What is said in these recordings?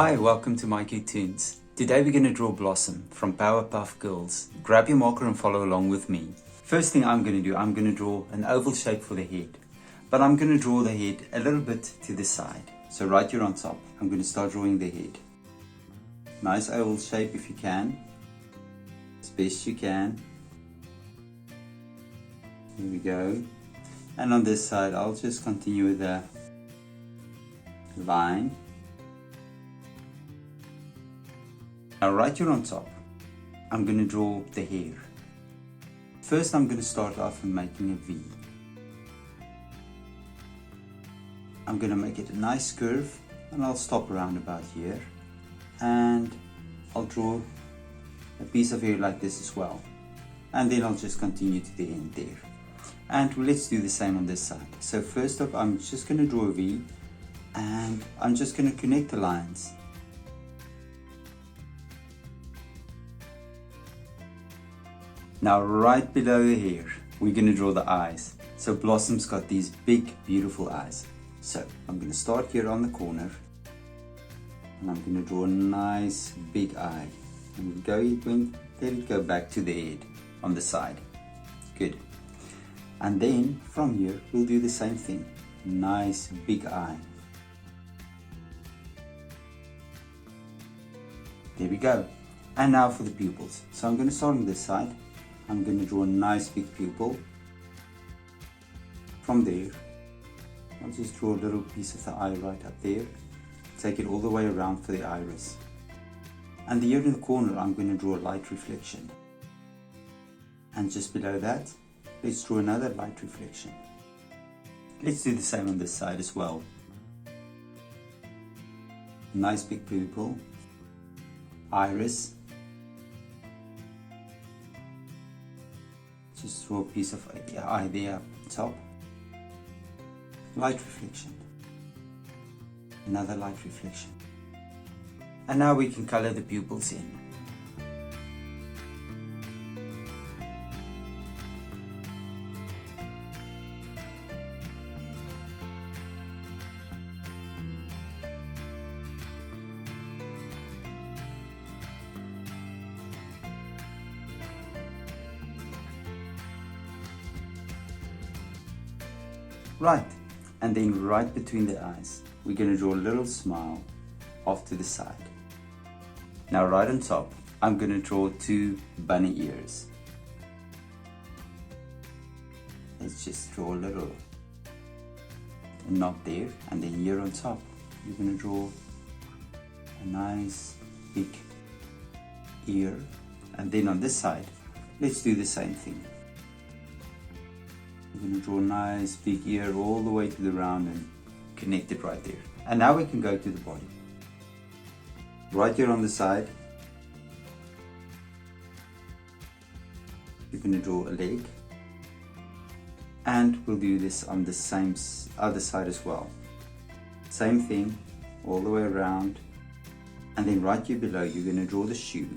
Hi, welcome to mycutetoons. Today we're going to draw Blossom from Powerpuff Girls. Grab your marker and follow along with me. First thing I'm going to do, I'm going to draw an oval shape for the head. But I'm going to draw the head a little bit to the side. So right here on top, I'm going to start drawing the head. Nice oval shape if you can. As best you can. Here we go. And on this side, I'll just continue with the line. Now right here on top, I'm going to draw the hair. First I'm going to start off in making a V. I'm going to make it a nice curve and I'll stop around about here. And I'll draw a piece of hair like this as well. And then I'll just continue to the end there. And let's do the same on this side. So first up, I'm just going to draw a V and I'm just going to connect the lines. Now right below the hair, we're going to draw the eyes. So Blossom's got these big, beautiful eyes. So I'm going to start here on the corner and I'm going to draw a nice big eye. And let it go back to the head on the side. Good. And then from here, we'll do the same thing. Nice big eye. There we go. And now for the pupils. So I'm going to start on this side. I'm going to draw a nice big pupil. From there, I'll just draw a little piece of the eye right up there. Take it all the way around for the iris. And here in the corner, I'm going to draw a light reflection. And just below that, let's draw another light reflection. Let's do the same on this side as well. Nice big pupil, iris. Just draw a piece of eye there up top. Light reflection. Another light reflection. And now we can color the pupils in. Right, and then right between the eyes, we're going to draw a little smile off to the side. Now right on top, I'm going to draw two bunny ears. Let's just draw a little knot there, and then here on top, you're going to draw a nice big ear. And then on this side, let's do the same thing. We're going to draw a nice big ear all the way to the round and connect it right there. And now we can go to the body. Right here on the side, you're going to draw a leg. And we'll do this on the same other side as well. Same thing, all the way around. And then right here below, you're going to draw the shoe.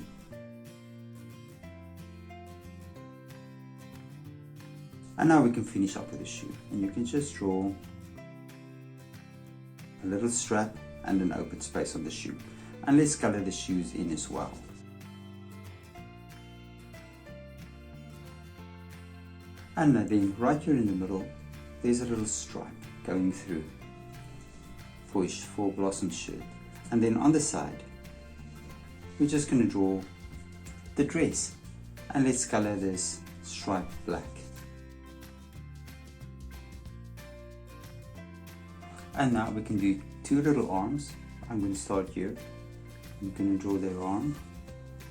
And now we can finish up with the shoe. And you can just draw a little strap and an open space on the shoe. And let's color the shoes in as well. And then right here in the middle, there's a little stripe going through for Blossom's shirt. And then on the side, we're just going to draw the dress. And let's color this stripe black. And now we can do two little arms. I'm going to start here. I'm going to draw their arm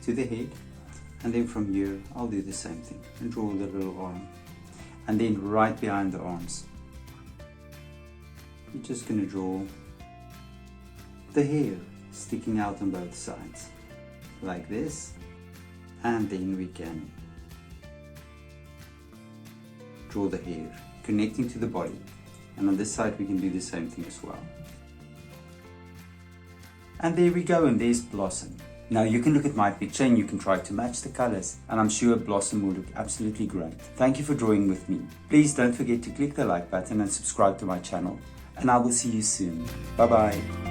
to the head. And then from here, I'll do the same thing and draw the little arm. And then right behind the arms, you're just going to draw the hair sticking out on both sides. Like this. And then we can draw the hair connecting to the body. And on this side we can do the same thing as well. And there we go, and there's Blossom. Now you can look at my picture and you can try to match the colors, and I'm sure Blossom will look absolutely great. Thank you for drawing with me. Please don't forget to click the like button and subscribe to my channel, and I will see you soon. Bye bye.